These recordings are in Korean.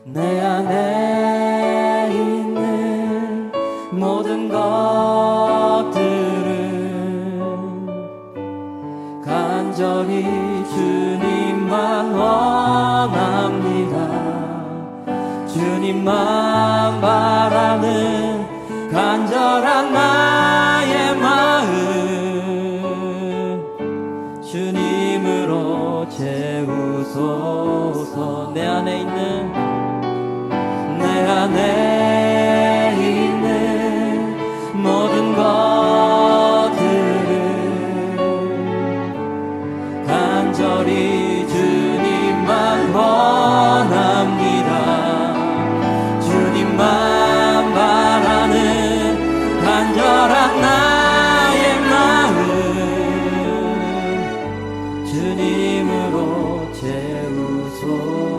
내 안에 있는 모든 것들은 간절히 주님만 원합니다. 주님만 바라는 간절한 나의 마음 주님으로 채우소서. 내 안에 있는 모든 것들은 간절히 주님만 원합니다. 주님만 바라는 간절한 나의 마음 주님으로 채우소서.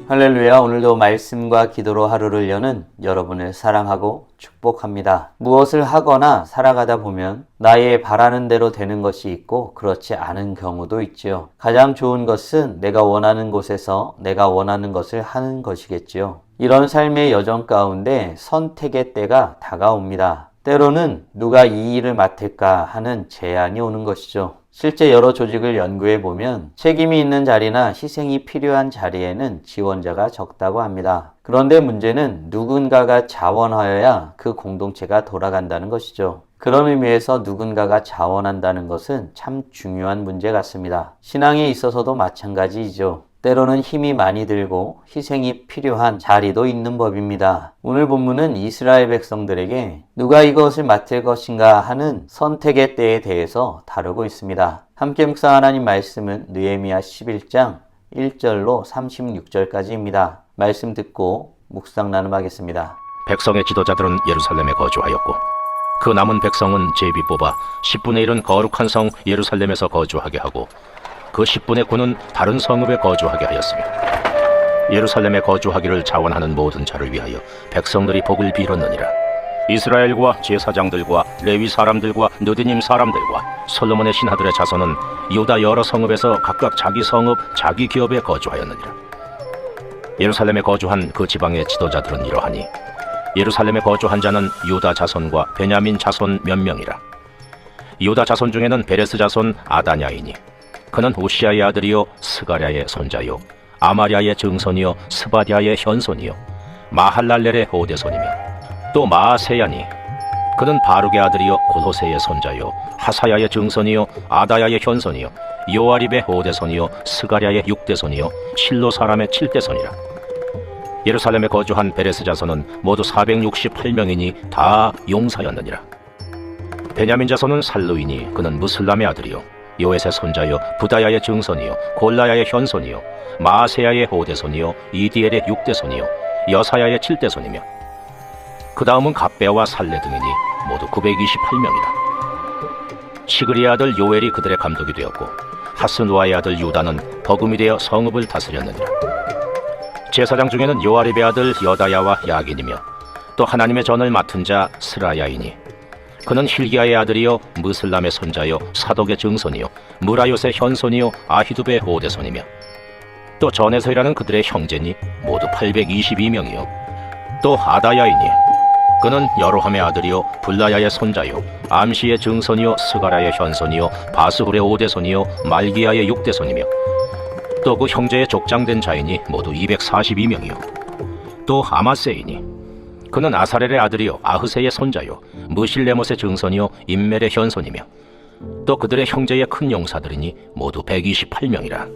할렐루야. 오늘도 말씀과 기도로 하루를 여는 여러분을 사랑하고 축복합니다. 무엇을 하거나 살아가다 보면 나의 바라는 대로 되는 것이 있고 그렇지 않은 경우도 있지요. 가장 좋은 것은 내가 원하는 곳에서 내가 원하는 것을 하는 것이겠지요. 이런 삶의 여정 가운데 선택의 때가 다가옵니다. 때로는 누가 이 일을 맡을까 하는 제안이 오는 것이죠. 실제 여러 조직을 연구해 보면 책임이 있는 자리나 희생이 필요한 자리에는 지원자가 적다고 합니다. 그런데 문제는 누군가가 자원하여야 그 공동체가 돌아간다는 것이죠. 그런 의미에서 누군가가 자원한다는 것은 참 중요한 문제 같습니다. 신앙에 있어서도 마찬가지이죠. 때로는 힘이 많이 들고 희생이 필요한 자리도 있는 법입니다. 오늘 본문은 이스라엘 백성들에게 누가 이것을 맡을 것인가 하는 선택의 때에 대해서 다루고 있습니다. 함께 묵상 하나님 말씀은 느헤미야 11장 1절로 36절까지입니다. 말씀 듣고 묵상 나눔하겠습니다. 백성의 지도자들은 예루살렘에 거주하였고 그 남은 백성은 제비 뽑아 10분의 1은 거룩한 성 예루살렘에서 거주하게 하고 그 10분의 9는 다른 성읍에 거주하게 하였으며 예루살렘에 거주하기를 자원하는 모든 자를 위하여 백성들이 복을 빌었느니라. 이스라엘과 제사장들과 레위 사람들과 느디님 사람들과 솔로몬의 신하들의 자손은 유다 여러 성읍에서 각각 자기 성읍 자기 기업에 거주하였느니라. 예루살렘에 거주한 그 지방의 지도자들은 이러하니 예루살렘에 거주한 자는 유다 자손과 베냐민 자손 몇 명이라. 유다 자손 중에는 베레스 자손 아다냐이니 그는 우시아의 아들이요 스가랴의 손자요 아마랴의 증손이요 스바랴의 현손이요 마할랄렐의 오대손이며 또 마아세야니 그는 바룩의 아들이요 골호세의 손자요 하사야의 증손이요 아다야의 현손이요 요아립의 오대손이요 스가랴의 육대손이요 실로 사람의 칠대손이라. 예루살렘에 거주한 베레스 자손은 모두 468명이니 다 용사였느니라. 베냐민 자손은 살루이니 그는 무슬람의 아들이요 요엣의 손자요 부다야의 증손이요 골라야의 현손이요 마아세야의 오대손이요 이디엘의 육대손이요 여사야의 칠대손이며 그 다음은 갑배와 살레 등이니 모두 928명이다. 시그리의 아들 요엘이 그들의 감독이 되었고 하스누아의 아들 유다는 버금이 되어 성읍을 다스렸느니라. 제사장 중에는 요아립의 아들 여다야와 야긴이며 또 하나님의 전을 맡은 자 스라야이니 그는 힐기야의 아들이요 무슬람의 손자요 사독의 증손이요 무라요스의 현손이요 아히두베의 오대손이며 또 전에서 일하는 그들의 형제니 모두 822명이요 또 아다야이니 그는 여로함의 아들이요 블라야의 손자요 암시의 증손이요 스가랴의 현손이요 바스훌의 오대손이요 말기야의 육대손이며 또 그 형제의 족장된 자이니 모두 242명이요 또 아마세이니 그는 아사렐의 아들이요 아흐세의 손자요 무실레못의 증손이요 임멜의 현손이며 또 그들의 형제의 큰 용사들이니 모두 128명이라.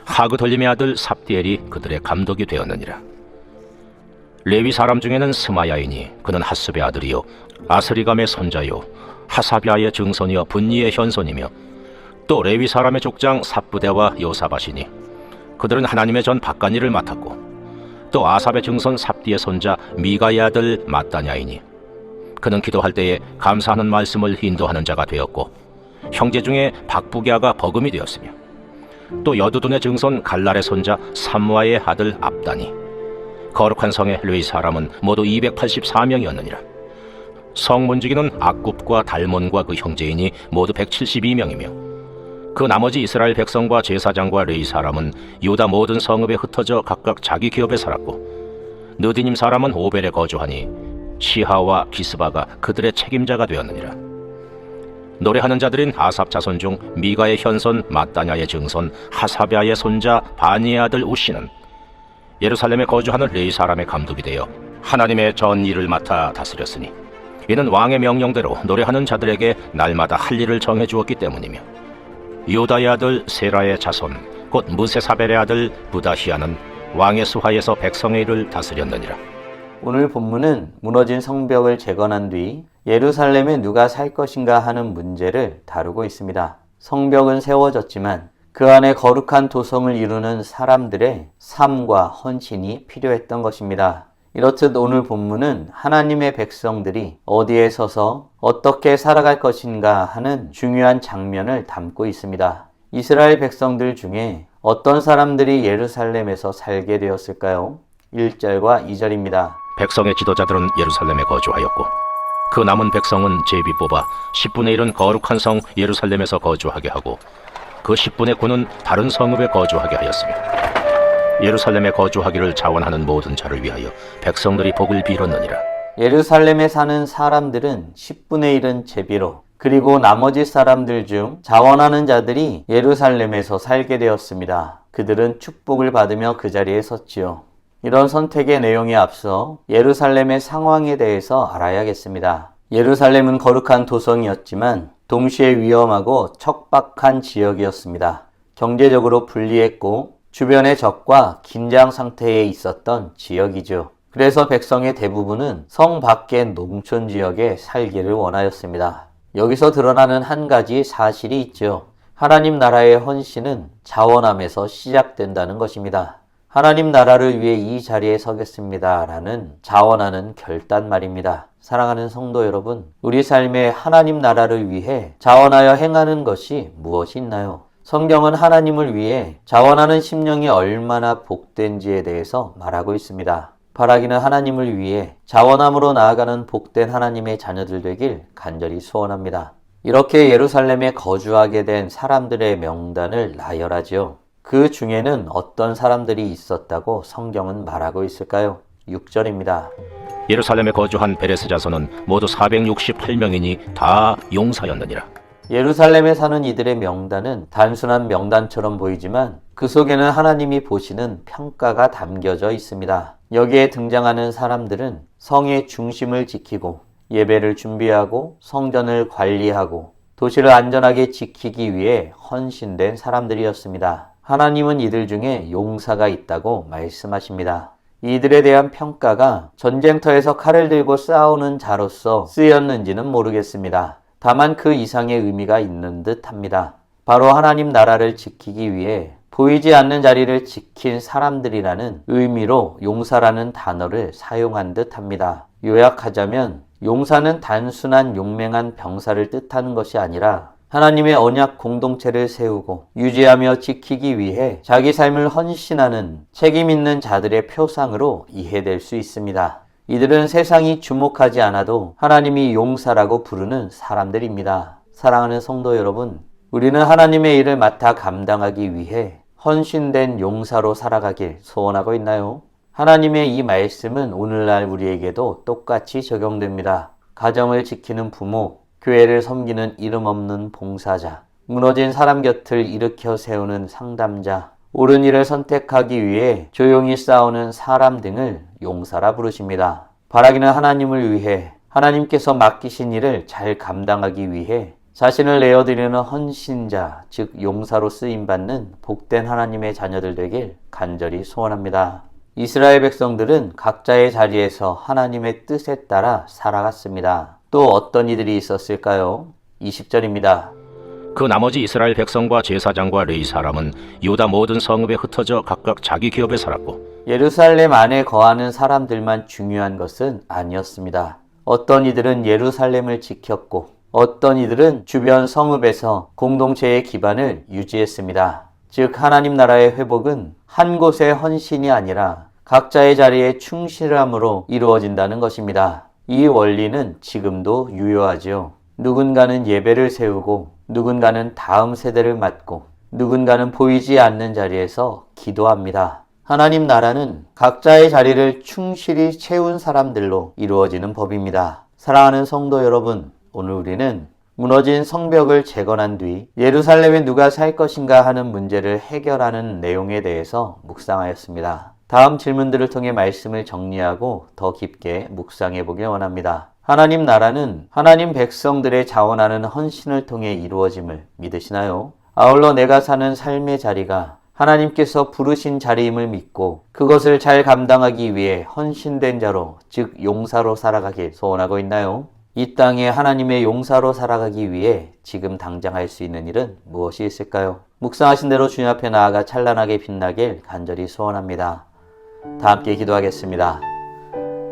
하그돌림의 아들 삽디엘이 그들의 감독이 되었느니라. 레위 사람 중에는 스마야이니 그는 하습의 아들이요 아스리감의 손자요 하사비아의 증손이요 분니의 현손이며 또 레위 사람의 족장 삽부대와 요사바시니 그들은 하나님의 전 바깥일을 맡았고 또 아삽의 증손 삽디의 손자 미가의 아들 마따냐이니 그는 기도할 때에 감사하는 말씀을 인도하는 자가 되었고 형제 중에 박부기아가 버금이 되었으며 또 여두둔의 증손 갈랄의 손자 삼무아의 아들 압다니 거룩한 성의 레위 사람은 모두 284명이었느니라. 성 문지기는 악굽과 달몬과 그 형제이니 모두 172명이며 그 나머지 이스라엘 백성과 제사장과 레위 사람은 유다 모든 성읍에 흩어져 각각 자기 기업에 살았고 느디님 사람은 오벨에 거주하니 시하와 기스바가 그들의 책임자가 되었느니라. 노래하는 자들인 아삽 자손 중 미가의 현손 마따냐의 증손 하사랴의 손자 바니의 아들 우시는 예루살렘에 거주하는 레위 사람의 감독이 되어 하나님의 전 일을 맡아 다스렸으니 이는 왕의 명령대로 노래하는 자들에게 날마다 할 일을 정해 주었기 때문이며 유다의 아들 세라의 자손 곧 무세사벨의 아들 부다히아는 왕의 수하에서 백성의 일을 다스렸느니라. 오늘 본문은 무너진 성벽을 재건한 뒤 예루살렘에 누가 살 것인가 하는 문제를 다루고 있습니다. 성벽은 세워졌지만 그 안에 거룩한 도성을 이루는 사람들의 삶과 헌신이 필요했던 것입니다. 이렇듯 오늘 본문은 하나님의 백성들이 어디에 서서 어떻게 살아갈 것인가 하는 중요한 장면을 담고 있습니다. 이스라엘 백성들 중에 어떤 사람들이 예루살렘에서 살게 되었을까요? 1절과 2절입니다. 백성의 지도자들은 예루살렘에 거주하였고 그 남은 백성은 제비 뽑아 10분의 1은 거룩한 성 예루살렘에서 거주하게 하고 그 10분의 9는 다른 성읍에 거주하게 하였으며 예루살렘에 거주하기를 자원하는 모든 자를 위하여 백성들이 복을 빌었느니라. 예루살렘에 사는 사람들은 10분의 1은 제비로 그리고 나머지 사람들 중 자원하는 자들이 예루살렘에서 살게 되었습니다. 그들은 축복을 받으며 그 자리에 섰지요. 이런 선택의 내용에 앞서 예루살렘의 상황에 대해서 알아야겠습니다. 예루살렘은 거룩한 도성이었지만 동시에 위험하고 척박한 지역이었습니다. 경제적으로 불리했고 주변의 적과 긴장 상태에 있었던 지역이죠. 그래서 백성의 대부분은 성 밖의 농촌 지역에 살기를 원하였습니다. 여기서 드러나는 한 가지 사실이 있죠. 하나님 나라의 헌신은 자원함에서 시작된다는 것입니다. 하나님 나라를 위해 이 자리에 서겠습니다라는 자원하는 결단 말입니다. 사랑하는 성도 여러분, 우리 삶에 하나님 나라를 위해 자원하여 행하는 것이 무엇이 있나요? 성경은 하나님을 위해 자원하는 심령이 얼마나 복된지에 대해서 말하고 있습니다. 바라기는 하나님을 위해 자원함으로 나아가는 복된 하나님의 자녀들 되길 간절히 소원합니다. 이렇게 예루살렘에 거주하게 된 사람들의 명단을 나열하죠. 그 중에는 어떤 사람들이 있었다고 성경은 말하고 있을까요? 6절입니다. 예루살렘에 거주한 베레스 자손은 모두 468명이니 다 용사였느니라. 예루살렘에 사는 이들의 명단은 단순한 명단처럼 보이지만 그 속에는 하나님이 보시는 평가가 담겨져 있습니다. 여기에 등장하는 사람들은 성의 중심을 지키고 예배를 준비하고 성전을 관리하고 도시를 안전하게 지키기 위해 헌신된 사람들이었습니다. 하나님은 이들 중에 용사가 있다고 말씀하십니다. 이들에 대한 평가가 전쟁터에서 칼을 들고 싸우는 자로서 쓰였는지는 모르겠습니다. 다만 그 이상의 의미가 있는 듯 합니다. 바로 하나님 나라를 지키기 위해 보이지 않는 자리를 지킨 사람들이라는 의미로 용사라는 단어를 사용한 듯 합니다. 요약하자면 용사는 단순한 용맹한 병사를 뜻하는 것이 아니라 하나님의 언약 공동체를 세우고 유지하며 지키기 위해 자기 삶을 헌신하는 책임 있는 자들의 표상으로 이해될 수 있습니다. 이들은 세상이 주목하지 않아도 하나님이 용사라고 부르는 사람들입니다. 사랑하는 성도 여러분, 우리는 하나님의 일을 맡아 감당하기 위해 헌신된 용사로 살아가길 소원하고 있나요? 하나님의 이 말씀은 오늘날 우리에게도 똑같이 적용됩니다. 가정을 지키는 부모, 교회를 섬기는 이름 없는 봉사자, 무너진 사람 곁을 일으켜 세우는 상담자, 옳은 일을 선택하기 위해 조용히 싸우는 사람 등을 용사라 부르십니다. 바라기는 하나님을 위해 하나님께서 맡기신 일을 잘 감당하기 위해 자신을 내어드리는 헌신자, 즉 용사로 쓰임받는 복된 하나님의 자녀들 되길 간절히 소원합니다. 이스라엘 백성들은 각자의 자리에서 하나님의 뜻에 따라 살아갔습니다. 또 어떤 이들이 있었을까요? 20절입니다. 그 나머지 이스라엘 백성과 제사장과 레위 사람은 유다 모든 성읍에 흩어져 각각 자기 기업에 살았고 예루살렘 안에 거하는 사람들만 중요한 것은 아니었습니다. 어떤 이들은 예루살렘을 지켰고 어떤 이들은 주변 성읍에서 공동체의 기반을 유지했습니다. 즉 하나님 나라의 회복은 한 곳의 헌신이 아니라 각자의 자리에 충실함으로 이루어진다는 것입니다. 이 원리는 지금도 유효하지요. 누군가는 예배를 세우고 누군가는 다음 세대를 맡고 누군가는 보이지 않는 자리에서 기도합니다. 하나님 나라는 각자의 자리를 충실히 채운 사람들로 이루어지는 법입니다. 사랑하는 성도 여러분, 오늘 우리는 무너진 성벽을 재건한 뒤 예루살렘에 누가 살 것인가 하는 문제를 해결하는 내용에 대해서 묵상하였습니다. 다음 질문들을 통해 말씀을 정리하고 더 깊게 묵상해 보길 원합니다. 하나님 나라는 하나님 백성들의 자원하는 헌신을 통해 이루어짐을 믿으시나요? 아울러 내가 사는 삶의 자리가 하나님께서 부르신 자리임을 믿고 그것을 잘 감당하기 위해 헌신된 자로, 즉 용사로 살아가길 소원하고 있나요? 이 땅에 하나님의 용사로 살아가기 위해 지금 당장 할 수 있는 일은 무엇이 있을까요? 묵상하신 대로 주님 앞에 나아가 찬란하게 빛나길 간절히 소원합니다. 다 함께 기도하겠습니다.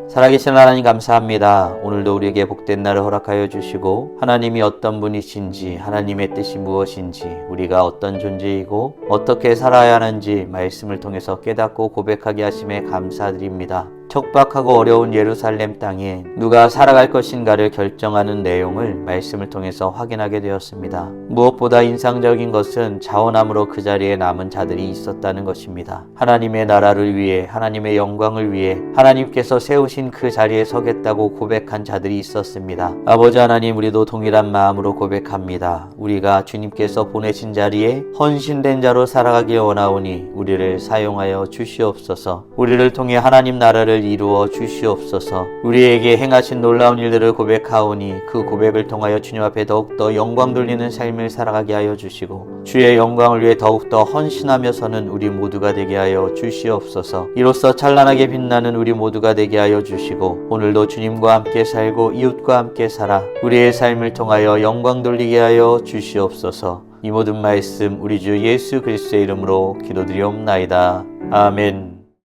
살아계신 하나님 감사합니다. 오늘도 우리에게 복된 날을 허락하여 주시고 하나님이 어떤 분이신지, 하나님의 뜻이 무엇인지, 우리가 어떤 존재이고 어떻게 살아야 하는지 말씀을 통해서 깨닫고 고백하게 하심에 감사드립니다. 척박하고 어려운 예루살렘 땅에 누가 살아갈 것인가를 결정하는 내용을 말씀을 통해서 확인하게 되었습니다. 무엇보다 인상적인 것은 자원함으로 그 자리에 남은 자들이 있었다는 것입니다. 하나님의 나라를 위해, 하나님의 영광을 위해 하나님께서 세우신 그 자리에 서겠다고 고백한 자들이 있었습니다. 아버지 하나님, 우리도 동일한 마음으로 고백합니다. 우리가 주님께서 보내신 자리에 헌신된 자로 살아가길 원하오니 우리를 사용하여 주시옵소서. 우리를 통해 하나님 나라를 이루어 주시옵소서. 우리에게 행하신 놀라운 일들을 고백하오니 그 고백을 통하여 주님 앞에 더욱더 영광 돌리는 삶을 살아가게 하여 주시고 주의 영광을 위해 더욱더 헌신하며 서는 우리 모두가 되게 하여 주시옵소서. 이로써 찬란하게 빛나는 우리 모두가 되게 하여 주시고 오늘도 주님과 함께 살고 이웃과 함께 살아 우리의 삶을 통하여 영광 돌리게 하여 주시옵소서. 이 모든 말씀 우리 주 예수 그리스도의 이름으로 기도드리옵나이다. 아멘.